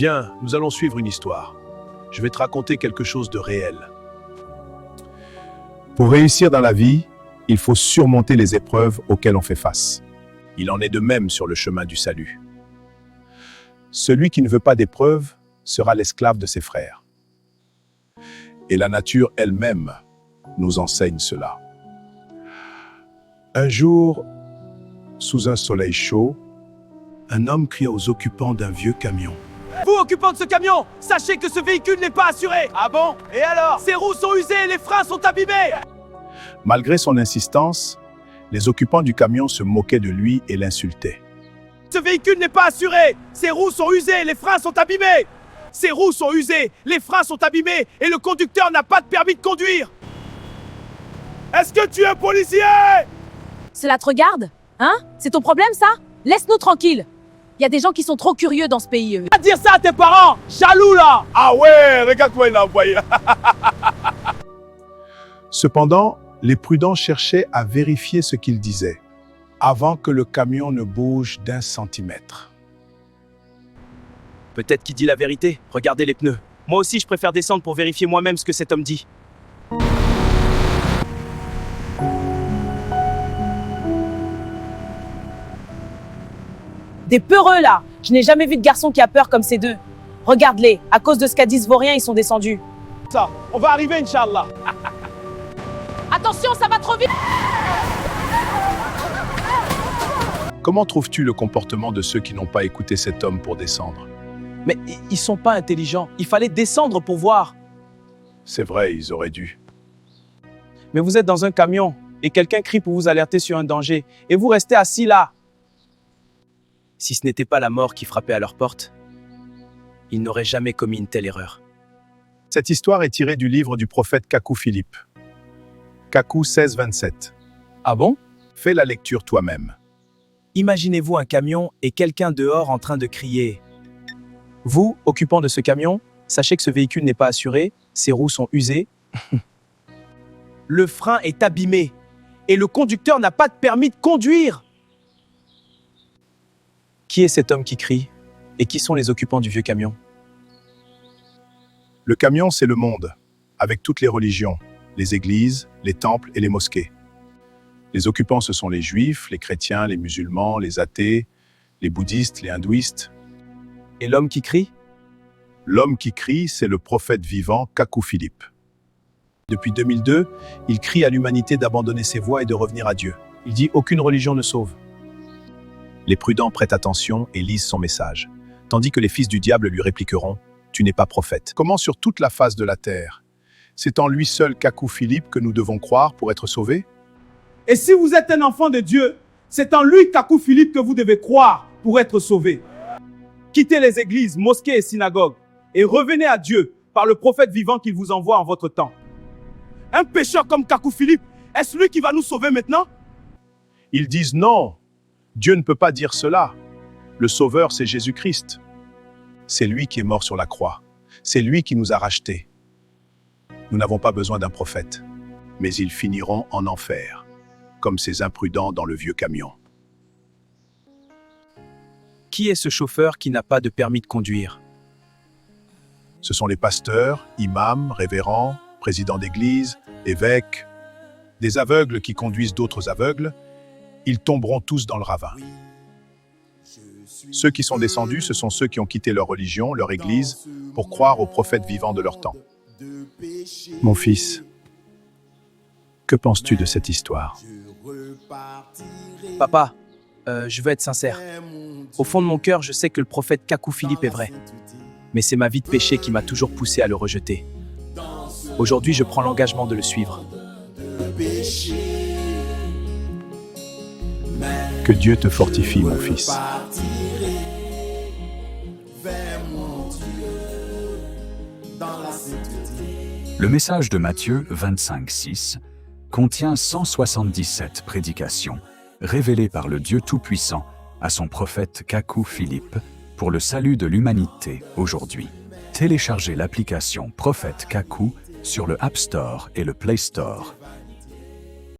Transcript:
Viens, nous allons suivre une histoire. Je vais te raconter quelque chose de réel. Pour réussir dans la vie, il faut surmonter les épreuves auxquelles on fait face. Il en est de même sur le chemin du salut. Celui qui ne veut pas d'épreuves sera l'esclave de ses frères. Et la nature elle-même nous enseigne cela. Un jour, sous un soleil chaud, Un homme cria aux occupants d'un vieux camion. Vous, occupants de ce camion, sachez que ce véhicule n'est pas assuré. Ah bon? Et alors? Ses roues sont usées et les freins sont abîmés. malgré son insistance, les occupants du camion se moquaient de lui et l'insultaient. Ce véhicule n'est pas assuré. Ses roues sont usées, les freins sont abîmés. Ses roues sont usées, les freins sont abîmés et le conducteur n'a pas de permis de conduire. Est-ce que tu es policier? Cela te regarde? Hein? C'est ton problème, ça? Laisse-nous tranquilles. Il y a des gens qui sont trop curieux dans ce pays. Va dire ça à tes parents, jaloux là. Ah ouais, regarde quoi il a envoyé. Cependant, les prudents cherchaient à vérifier ce qu'il disait, avant que le camion ne bouge d'1 centimètre. Peut-être qu'il dit la vérité. Regardez les pneus. Moi aussi, je préfère descendre pour vérifier moi-même ce que cet homme dit. Des peureux, là. Je n'ai jamais vu de garçon qui a peur comme ces deux. Regarde-les. À cause de ce qu'a dit ce vaurien, ils sont descendus. Ça, on va arriver, Inch'Allah. Attention, ça va trop vite! Comment trouves-tu le comportement de ceux qui n'ont pas écouté cet homme pour descendre? Mais ils sont pas intelligents. Il fallait descendre pour voir. C'est vrai, ils auraient dû. Mais vous êtes dans un camion et quelqu'un crie pour vous alerter sur un danger et vous restez assis là. Si ce n'était pas la mort qui frappait à leur porte, ils n'auraient jamais commis une telle erreur. Cette histoire est tirée du livre du prophète Kakou Philippe. Kakou 16, 27. Ah bon? Fais la lecture toi-même. Imaginez-vous un camion et quelqu'un dehors en train de crier. Vous, occupant de ce camion, sachez que ce véhicule n'est pas assuré, ses roues sont usées. Le frein est abîmé et le conducteur n'a pas de permis de conduire. Qui est cet homme qui crie? Et qui sont les occupants du vieux camion? Le camion, c'est le monde, avec toutes les religions, les églises, les temples et les mosquées. Les occupants, ce sont les juifs, les chrétiens, les musulmans, les athées, les bouddhistes, les hindouistes. Et l'homme qui crie? L'homme qui crie, c'est le prophète vivant Kakou Philippe. Depuis 2002, il crie à l'humanité d'abandonner ses voies et de revenir à Dieu. Il dit « Aucune religion ne sauve ». Les prudents prêtent attention et lisent son message, tandis que les fils du diable lui répliqueront « Tu n'es pas prophète ». Comment sur toute la face de la terre? C'est en lui seul Kakou Philippe que nous devons croire pour être sauvés? Et si vous êtes un enfant de Dieu, c'est en lui, Kakou Philippe, que vous devez croire pour être sauvé. Quittez les églises, mosquées et synagogues et revenez à Dieu par le prophète vivant qu'il vous envoie en votre temps. Un pécheur comme Kakou Philippe, est-ce lui qui va nous sauver maintenant? Ils disent non, Dieu ne peut pas dire cela. Le Sauveur, c'est Jésus-Christ. C'est lui qui est mort sur la croix. C'est lui qui nous a rachetés. Nous n'avons pas besoin d'un prophète, mais ils finiront en enfer, comme ces imprudents dans le vieux camion. Qui est ce chauffeur qui n'a pas de permis de conduire? Ce sont les pasteurs, imams, révérends, présidents d'église, évêques, des aveugles qui conduisent d'autres aveugles. Ils tomberont tous dans le ravin. Ceux qui sont descendus, ce sont ceux qui ont quitté leur religion, leur église, pour croire aux prophètes vivants de leur temps. Mon fils, que penses-tu de cette histoire? Papa, je veux être sincère. Au fond de mon cœur, je sais que le prophète Kakou Philippe est vrai. Mais c'est ma vie de péché qui m'a toujours poussé à le rejeter. Aujourd'hui, je prends l'engagement de le suivre. Que Dieu te fortifie, mon fils. Le message de Matthieu 25:6 contient 177 prédications révélées par le Dieu Tout-Puissant à son prophète Kakou Philippe pour le salut de l'humanité aujourd'hui. Téléchargez l'application Prophète Kakou sur le App Store et le Play Store.